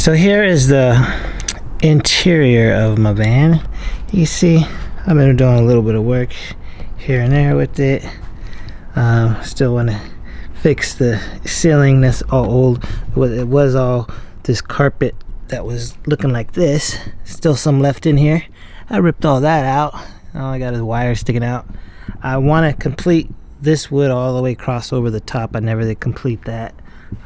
So here is the interior of my van. You see, I've been doing a little bit of work here and there with it. Still want to fix the ceiling. That's all old. It was all this carpet that was looking like this. Still some left in here. I ripped all that out. All I got is wires sticking out. I want to complete this wood all the way across over the top. I never did complete that.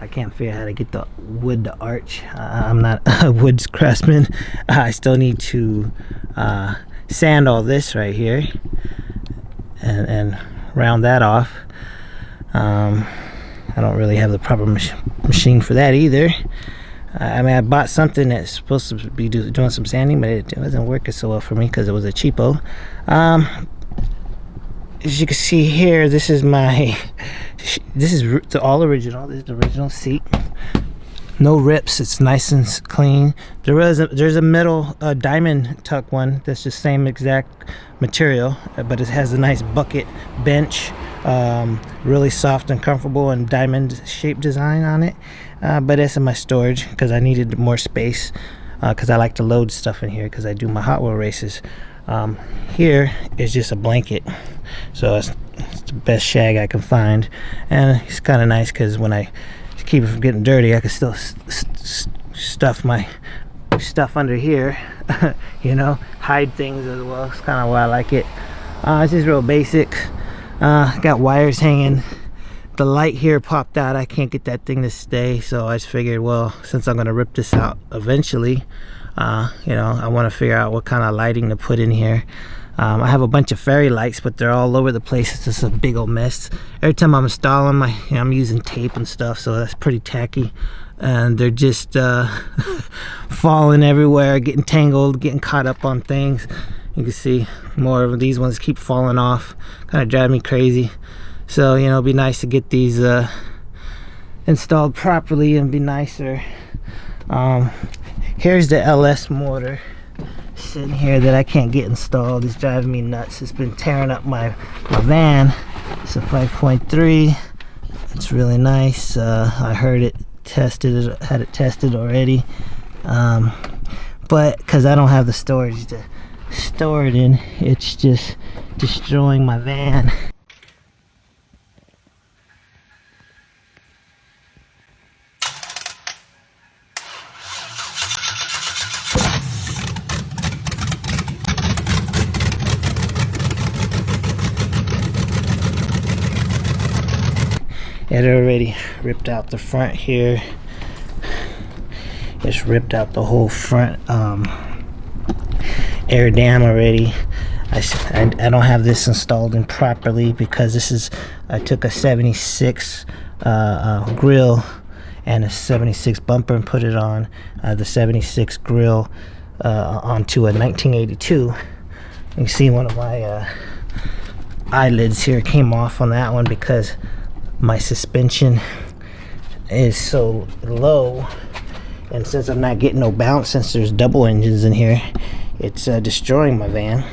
I can't figure out how to get the wood to arch. I'm not a wood craftsman. I still need to sand all this right here and round that off. I don't really have the proper machine for that either. I mean, I bought something that's supposed to be doing some sanding, but it wasn't working so well for me because it was a cheapo. As you can see here, this is all original. This is the original seat. No rips. It's nice and clean. There's a middle diamond tuck one that's the same exact material, but it has a nice bucket bench, really soft and comfortable, and diamond shaped design on it. But it's in my storage because I needed more space, because I like to load stuff in here because I do my Hot Wheel races. Here is just a blanket, so it's the best shag I can find, and it's kind of nice because when I keep it from getting dirty, I can still stuff my stuff under here. You know, hide things as well. It's kind of why I like it. It's just real basic. Got wires hanging. The light here popped out. I can't get that thing to stay, so I just figured, well, since I'm gonna rip this out eventually, you know, I want to figure out what kind of lighting to put in here. I have a bunch of fairy lights, but they're all over the place. It's just a big old mess. Every time I'm installing I'm using tape and stuff, so that's pretty tacky. And they're just falling everywhere, getting tangled, getting caught up on things. You can see more of these ones keep falling off. Kind of drive me crazy. So, you know, it'd be nice to get these installed properly and be nicer. Here's the LS motor sitting here that I can't get installed. It's driving me nuts. It's been tearing up my van. It's a 5.3. It's really nice. I heard it tested, had it tested already. But because I don't have the storage to store it in, it's just destroying my van. It already ripped out the front here. It's ripped out the whole front air dam already. I don't have this installed in properly because this is, I took a 76 grill and a 76 bumper and put it on the 76 grill onto a 1982. You can see one of my eyelids here came off on that one because my suspension is so low, and since I'm not getting no bounce, since there's double engines in here, it's destroying my van.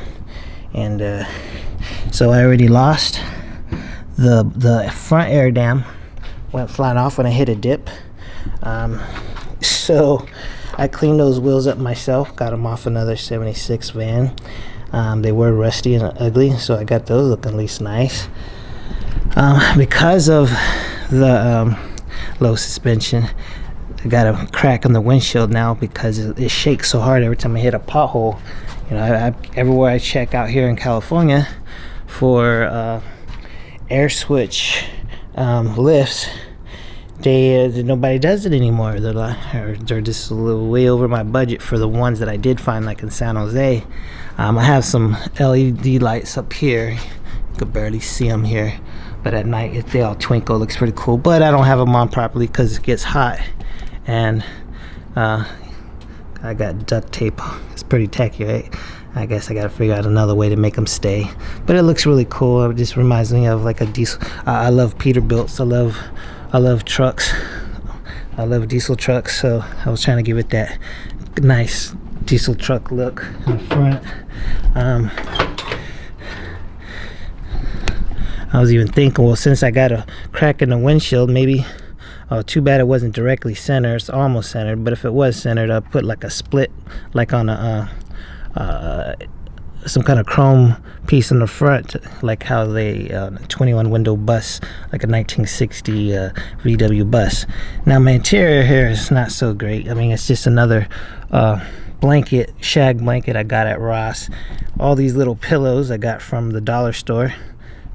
And so I already lost the front air dam, went flying off when I hit a dip. So I cleaned those wheels up myself, got them off another 76 van. They were rusty and ugly, so I got those looking at least nice. Because of the low suspension, I got a crack on the windshield now because it shakes so hard every time I hit a pothole. You know, everywhere I check out here in California for air switch lifts, nobody does it anymore. They're just a little way over my budget for the ones that I did find, like in San Jose. I have some LED lights up here. You could barely see them here, but at night they all twinkle. Looks pretty cool, but I don't have them on properly because it gets hot, and I got duct tape. It's pretty tacky, right? I guess I gotta figure out another way to make them stay, but it looks really cool. It just reminds me of like a diesel. I love Peterbilts. I love trucks. I love diesel trucks, so I was trying to give it that nice diesel truck look in front. I was even thinking, well, since I got a crack in the windshield, maybe Oh, too bad it wasn't directly centered. It's almost centered, but if it was centered, I'd put like a split, like on a some kind of chrome piece in the front, like how they 21 window bus, like a 1960 VW bus. Now my interior here is not so great. I mean, it's just another blanket, shag blanket I got at Ross. All these little pillows I got from the dollar store.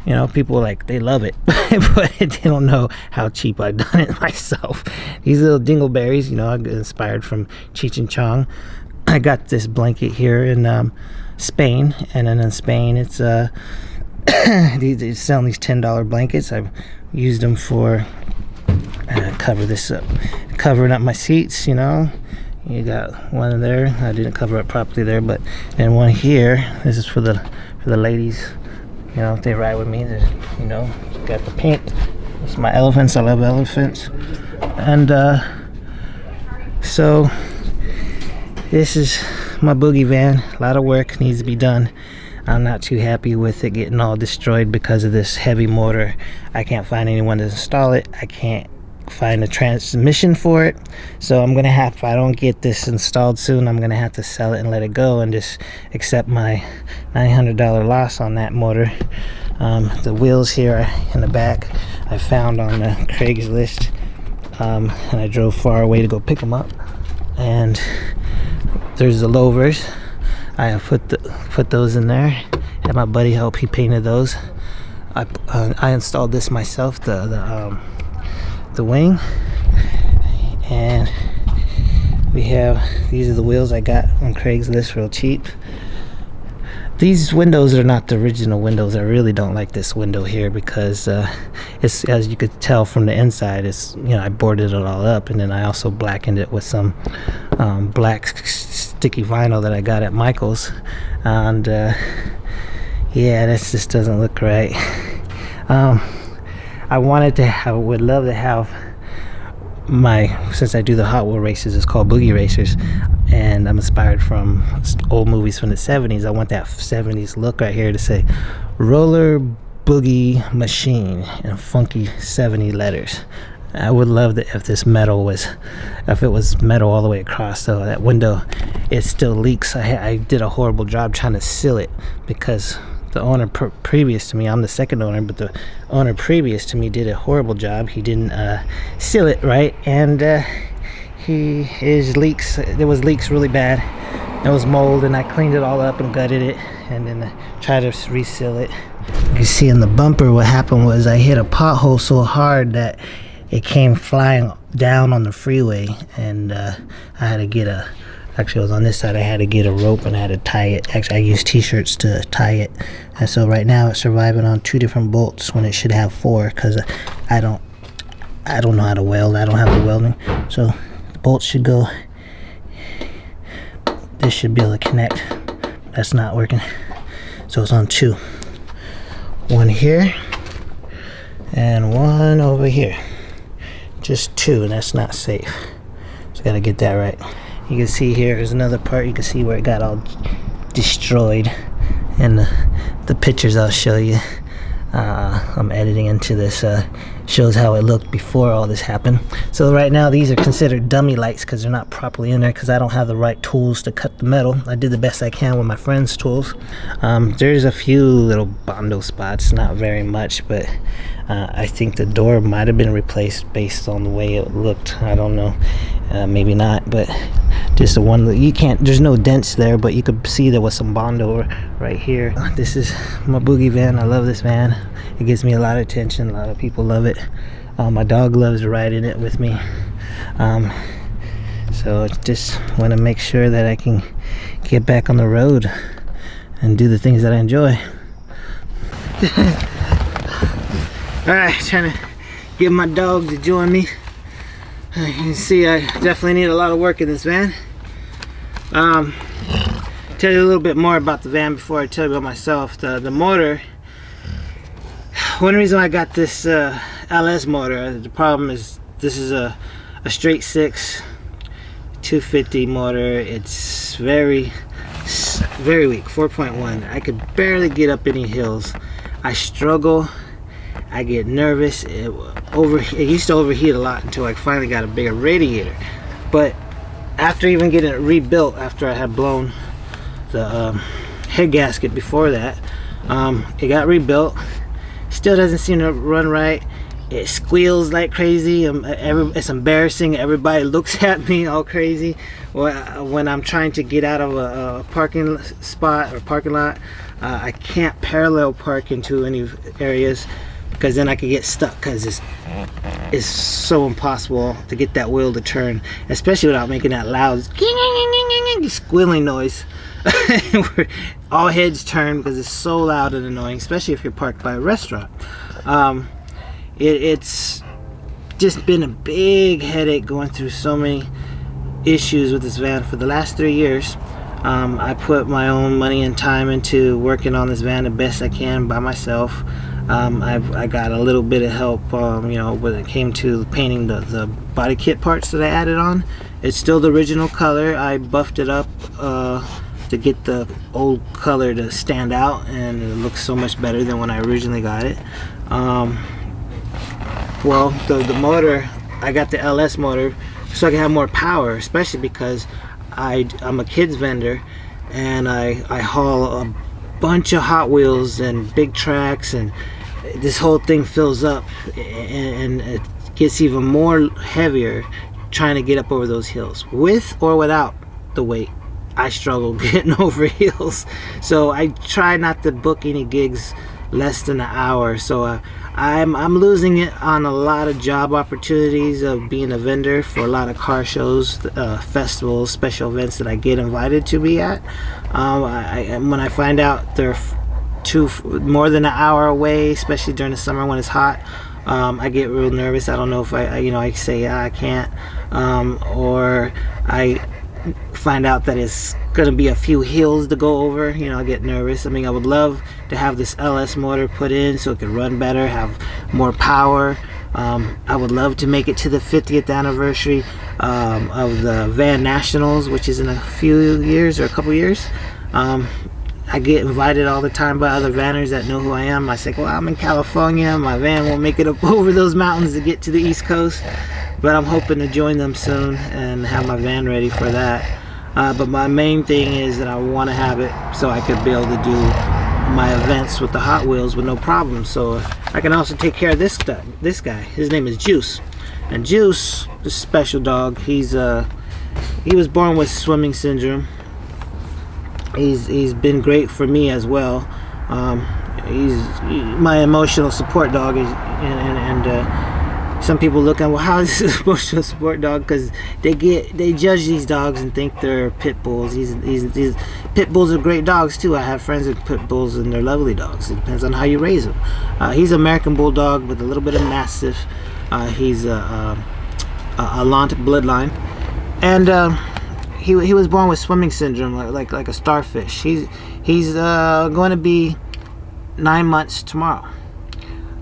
You know, people like, they love it, but they don't know how cheap I've done it myself. These little dingleberries, you know, I got inspired from Cheech and Chong. I got this blanket here in Spain, and then in Spain it's they're selling these $10 blankets. I've used them for covering up my seats. You know, you got one there. I didn't cover it properly there, but then one here. This is for the ladies. You know, if they ride with me, you know, got the pink. It's my elephants. I love elephants, and so this is my Boogie van. A lot of work needs to be done. I'm not too happy with it getting all destroyed because of this heavy motor. I can't find anyone to install it. I can't find a transmission for it, so I'm gonna have, if I don't get this installed soon, I'm gonna have to sell it and let it go and just accept my $900 loss on that motor. The wheels here in the back I found on the Craigslist, and I drove far away to go pick them up. And there's the louvers. I have put those in there. Had my buddy help. He painted those. I installed this myself, the wing, and we have, these are the wheels I got on Craigslist real cheap. These windows are not the original windows. I really don't like this window here because it's, as you could tell from the inside, it's, you know, I boarded it all up, and then I also blackened it with some black sticky vinyl that I got at Michael's, and yeah, this just doesn't look right. I would love to have since I do the Hot Wheel races, it's called Boogie Racers, and I'm inspired from old movies from the 70s. I want that 70s look right here to say Roller Boogie Machine in funky 70 letters. I would love that if this metal was, if it was metal all the way across. So that window, it still leaks. I did a horrible job trying to seal it because the owner previous to me, I'm the second owner, but the owner previous to me did a horrible job. He didn't seal it right, and his leaks, there was leaks really bad. There was mold, and I cleaned it all up and gutted it, and then tried to reseal it. You can see in the bumper what happened was I hit a pothole so hard that it came flying down on the freeway, and I had to get actually it was on this side, I had to get a rope and I had to tie it. Actually, I used t-shirts to tie it, and so right now it's surviving on 2 different bolts when it should have 4, because I don't know how to weld. I don't have the welding, so the bolts should go. This should be able to connect. That's not working, so it's on 2. One here and one over here. Just 2, and that's not safe. So gotta get that right. You can see here is another part. You can see where it got all destroyed, and the pictures I'll show you. I'm editing into this. Shows how it looked before all this happened. So right now these are considered dummy lights because they're not properly in there, because I don't have the right tools to cut the metal. I did the best I can with my friend's tools. There's a few little bondo spots, not very much, but I think the door might have been replaced based on the way it looked. I don't know, maybe not, but just the one that you can't, there's no dents there, but you could see there was some bondo right here. This is my Boogie van. I love this van. It gives me a lot of attention. A lot of people love it. My dog loves riding it with me. So just want to make sure that I can get back on the road and do the things that I enjoy. Alright, trying to get my dog to join me. You can see I definitely need a lot of work in this van. Tell you a little bit more about the van before I tell you about myself. The motor, one reason I got this LS motor, the problem is this is a straight 6 250 motor. It's very weak, 4.1. I could barely get up any hills. I struggle. I get nervous. it used to overheat a lot until I finally got a bigger radiator. But after even getting it rebuilt, after I had blown the head gasket before that, it got rebuilt. Still doesn't seem to run right. It squeals like crazy. It's embarrassing. Everybody looks at me all crazy when I'm trying to get out of a parking spot or parking lot. I can't parallel park into any areas because then I could get stuck, because it's so impossible to get that wheel to turn, especially without making that loud squealing noise. All heads turn because it's so loud and annoying, especially if you're parked by a restaurant. It's just been a big headache going through so many issues with this van for the last 3 years. I put my own money and time into working on this van the best I can by myself. I got a little bit of help, you know, when it came to painting the body kit parts that I added on. It's still the original color. I buffed it up to get the old color to stand out, and it looks so much better than when I originally got it. Well, the motor, I got the LS motor so I can have more power, especially because I'm a kids vendor, and I haul a bunch of Hot Wheels and big tracks, and this whole thing fills up, and it gets even more heavier trying to get up over those hills. With or without the weight, I struggle getting over hills. So I try not to book any gigs less than an hour. So I'm losing it on a lot of job opportunities of being a vendor for a lot of car shows, festivals, special events that I get invited to be at. When I find out they're more than an hour away, especially during the summer when it's hot, I get real nervous. I don't know if I say, yeah, I can't, or I find out that it's gonna be a few hills to go over. I get nervous. I mean, I would love to have this LS motor put in so it could run better, have more power. I would love to make it to the 50th anniversary of the Van Nationals, which is in a few years or a couple years. I get invited all the time by other vanners that know who I am. I say, well, I'm in California, my van won't make it up over those mountains to get to the East Coast, but I'm hoping to join them soon and have my van ready for that. But my main thing is that I want to have it so I could be able to do my events with the Hot Wheels with no problem. So I can also take care of this guy. His name is Juice, and Juice, this special dog, he was born with swimming syndrome. He's been great for me as well. He's my emotional support dog, and some people look at, well, how is this an emotional support dog? Because they judge these dogs and think they're pit bulls. These pit bulls are great dogs too. I have friends with pit bulls, and they're lovely dogs. It depends on how you raise them. He's an American bulldog with a little bit of mastiff. He's a Alinement bloodline, and he was born with swimming syndrome, like a starfish. He's going to be 9 months tomorrow,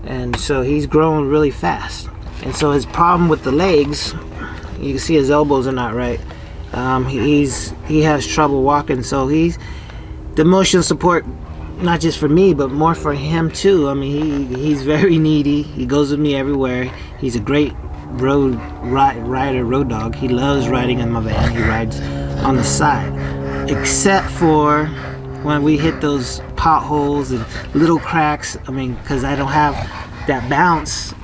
and so he's growing really fast. And so his problem with the legs, you can see his elbows are not right. He has trouble walking, so he's the emotional support, not just for me but more for him too. I mean, he's very needy. He goes with me everywhere. He's a great road dog. He loves riding in my van. He rides on the side, except for when we hit those potholes and little cracks. I mean, because I don't have that bounce,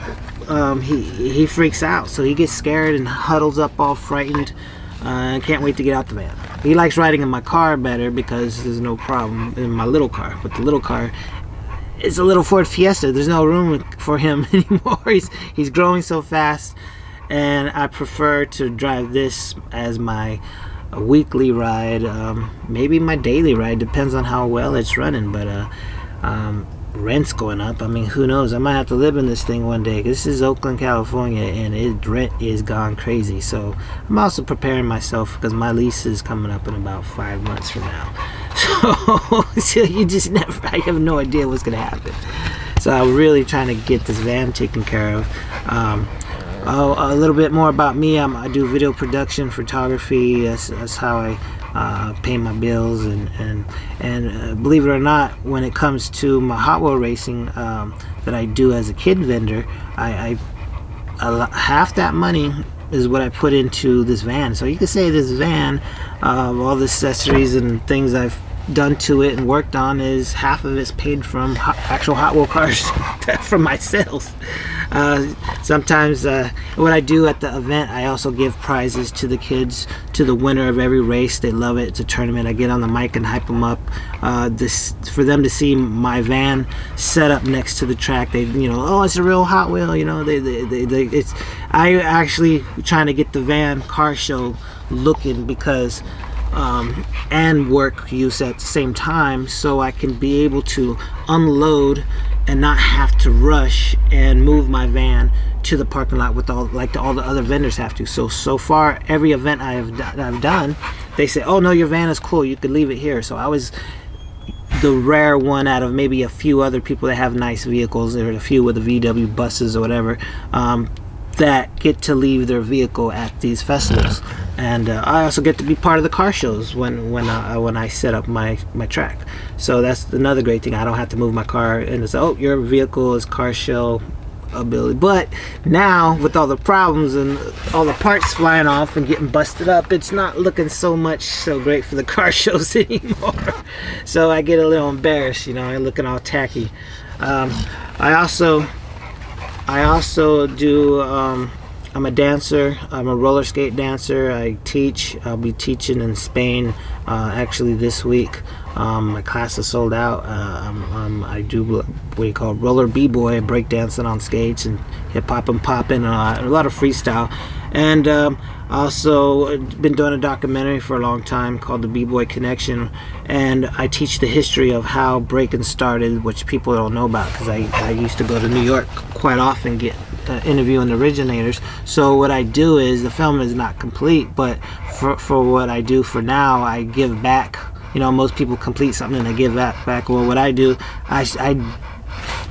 he freaks out, so he gets scared and huddles up all frightened, and can't wait to get out the van. He likes riding in my car better because there's no problem in my little car, but the little car, it's a little Ford Fiesta. There's no room for him anymore. He's growing so fast, and I prefer to drive this as my weekly ride, maybe my daily ride, depends on how well it's running. But rent's going up. I mean, who knows? I might have to live in this thing one day. This is Oakland, California, and rent is gone crazy. So I'm also preparing myself because my lease is coming up in about 5 months from now. So you just never, I have no idea what's gonna happen. So I'm really trying to get this van taken care of. A little bit more about me. I do video production, photography. That's how I pay my bills, and believe it or not, when it comes to my Hot Wheel racing that I do as a kid vendor, I half that money is what I put into this van. So you could say this van, all the accessories and things I've done to it and worked on, is half of it's paid from actual Hot Wheel cars from my sales. Sometimes what I do at the event, I also give prizes to the kids, to the winner of every race. They love it. It's a tournament. I get on the mic and hype them up. For them to see my van set up next to the track, they, you know, oh, it's a real Hot Wheel, you know. I actually trying to get the van car show looking, because and work use at the same time, so I can be able to unload and not have to rush and move my van to the parking lot with all the other vendors have to. So far, every event I've done, they say, oh no, your van is cool, you could leave it here. So I was the rare one out of maybe a few other people that have nice vehicles, or a few with the VW buses or whatever, that get to leave their vehicle at these festivals. And I also get to be part of the car shows when I set up my track. So that's another great thing. I don't have to move my car and it's, oh, your vehicle is car show ability. But now with all the problems and all the parts flying off and getting busted up, it's not looking so great for the car shows anymore. So I get a little embarrassed, you know, and looking all tacky. I also do, I'm a dancer. I'm a roller skate dancer. I teach. I'll be teaching in Spain actually this week. My class is sold out. I do what you call roller b-boy, break dancing on skates, and hip hop and popping, a lot of freestyle. And also been doing a documentary for a long time called The B-Boy Connection, and I teach the history of how breaking started, which people don't know about, because I used to go to New York quite often, get interviewing the originators. So what I do is, the film is not complete, but for what I do for now, I give back. You know, most people complete something and they give that back. Well, what I do, I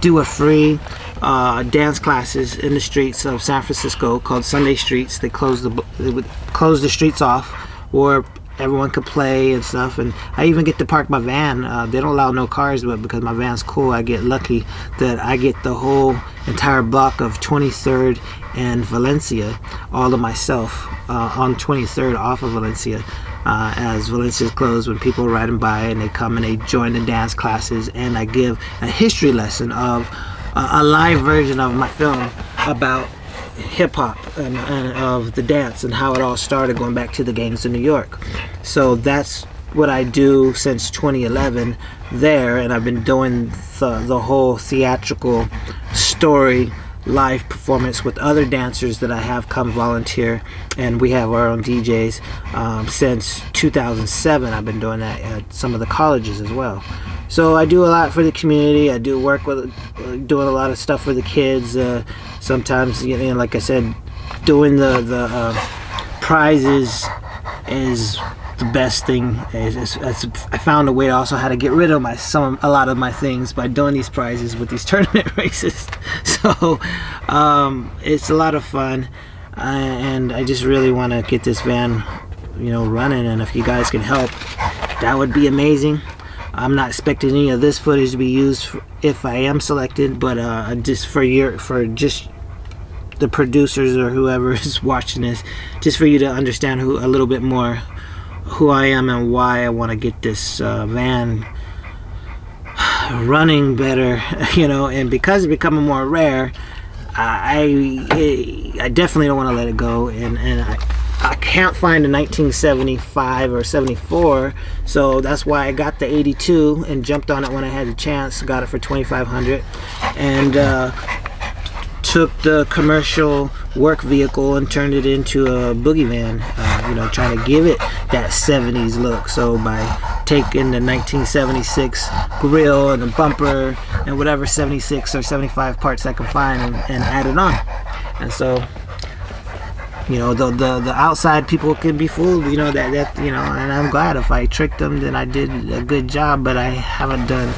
do a free dance classes in the streets of San Francisco called Sunday Streets. They would close the streets off where everyone could play and stuff, and I even get to park my van. They don't allow no cars, but because my van's cool, I get lucky that I get the whole entire block of 23rd and Valencia all to myself, on 23rd off of Valencia. As Valencia's closed, when people are riding by and they come and they join the dance classes, and I give a history lesson of a live version of my film about hip-hop and of the dance and how it all started, going back to the gangs in New York. So that's what I do since 2011 there, and I've been doing the whole theatrical story live performance with other dancers that I have come volunteer, and we have our own DJs since 2007. I've been doing that at some of the colleges as well. So I do a lot for the community. I do work with doing a lot of stuff for the kids. Sometimes, you know, like I said, doing the prizes is the best thing. I found a way also how to get rid of a lot of my things by doing these prizes with these tournament races. So it's a lot of fun, and I just really want to get this van, you know, running. And if you guys can help, that would be amazing. I'm not expecting any of this footage to be used if I am selected, but just for the producers or whoever is watching this, just for you to understand a little bit more who I am and why I want to get this van running better, you know. And because it's becoming more rare, I definitely don't want to let it go, and I can't find a 1975 or 74, so that's why I got the 82 and jumped on it when I had the chance. Got it for $2,500, and took the commercial work vehicle and turned it into a boogie van, you know, trying to give it that 70s look. So by taking the 1976 grill and the bumper and whatever 76 or 75 parts I can find and add it on. And so, you know, the outside people can be fooled, you know, that you know, and I'm glad if I tricked them, then I did a good job. But I haven't done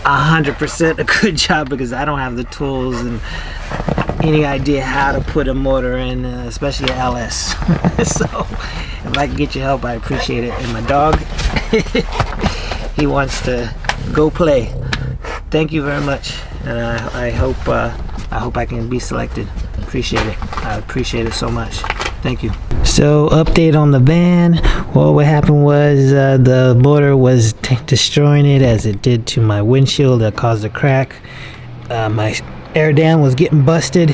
100% a good job, because I don't have the tools and any idea how to put a motor in, especially an LS. So if I can get your help, I appreciate it. And my dog, he wants to go play. Thank you very much, and I hope I can be selected. Appreciate appreciate it. I appreciate it so much. Thank you. So update on the van. Well, what happened was the motor was destroying it as it did to my windshield. That caused a crack. My air dam was getting busted.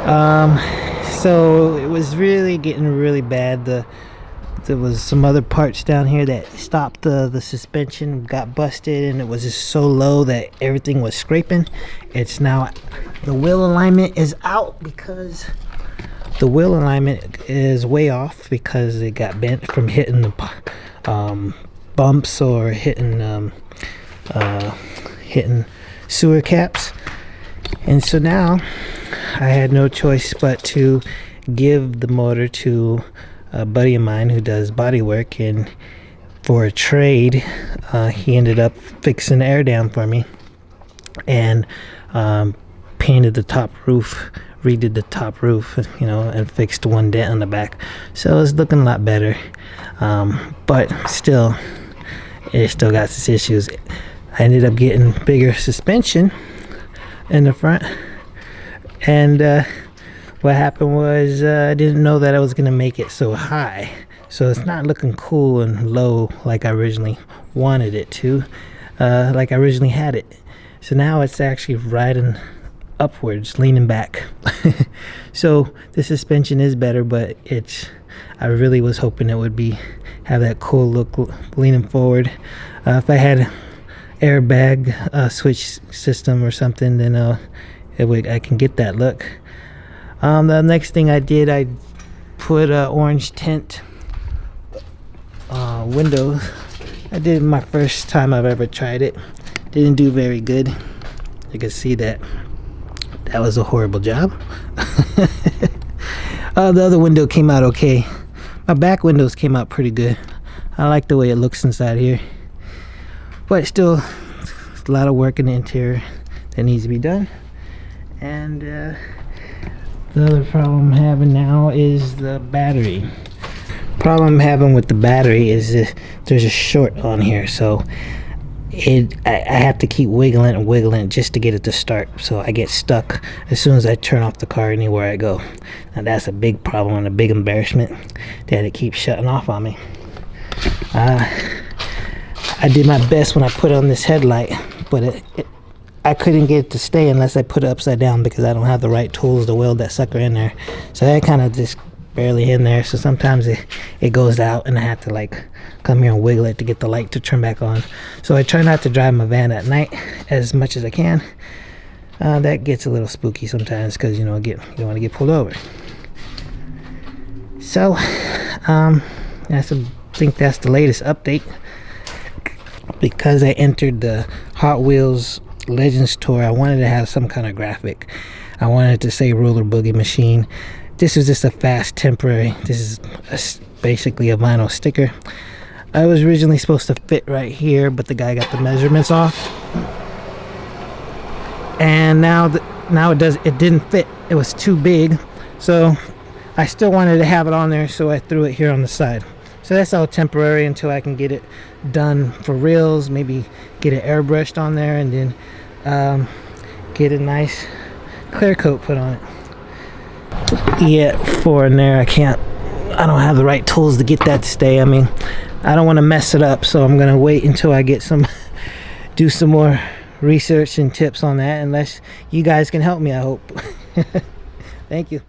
So it was really getting really bad. There was some other parts down here that stopped the suspension, got busted, and it was just so low that everything was scraping. It's now, the wheel alignment is out because the wheel alignment is way off because it got bent from hitting the bumps or hitting sewer caps. And so now I had no choice but to give the motor to a buddy of mine who does body work, and for a trade he ended up fixing the air dam for me and painted the top roof, redid the top roof, you know, and fixed one dent on the back. So it's looking a lot better, but still it still got its issues. I ended up getting bigger suspension in the front, and what happened was I didn't know that I was gonna make it so high, so it's not looking cool and low like I originally wanted it to, like I originally had it. So now it's actually riding upwards, leaning back. So the suspension is better, but I really was hoping it would have that cool look leaning forward. If I had airbag switch system or something, then I can get that look. The next thing I did, I put orange tint windows. I did it my first time I've ever tried it. Didn't do very good. You can see that was a horrible job. The other window came out okay. My back windows came out pretty good. I like the way it looks inside here, but still a lot of work in the interior that needs to be done. And the other problem I'm having now is the battery. Problem I'm having with the battery is there's a short on here, so I have to keep wiggling and wiggling just to get it to start. So I get stuck as soon as I turn off the car anywhere I go. Now that's a big problem and a big embarrassment that it keeps shutting off on me. I did my best when I put on this headlight, but I couldn't get it to stay unless I put it upside down because I don't have the right tools to weld that sucker in there. So that kind of just barely in there. So sometimes it goes out and I have to like come here and wiggle it to get the light to turn back on. So I try not to drive my van at night as much as I can. That gets a little spooky sometimes because you don't want to get pulled over. So I think that's the latest update. Because I entered the Hot Wheels Legends tour, I wanted to have some kind of graphic. I wanted to say Roller Boogie Machine. This is just a fast temporary. This is basically a vinyl sticker. I was originally supposed to fit right here, but the guy got the measurements off, and now it didn't fit. It was too big, so I still wanted to have it on there, so I threw it here on the side. So that's all temporary until I can get it done for reals, maybe get it airbrushed on there, and then get a nice clear coat put on it. Yeah, for in there I don't have the right tools to get that to stay. I mean, I don't want to mess it up, so I'm gonna wait until I get do some more research and tips on that, unless you guys can help me, I hope. Thank you.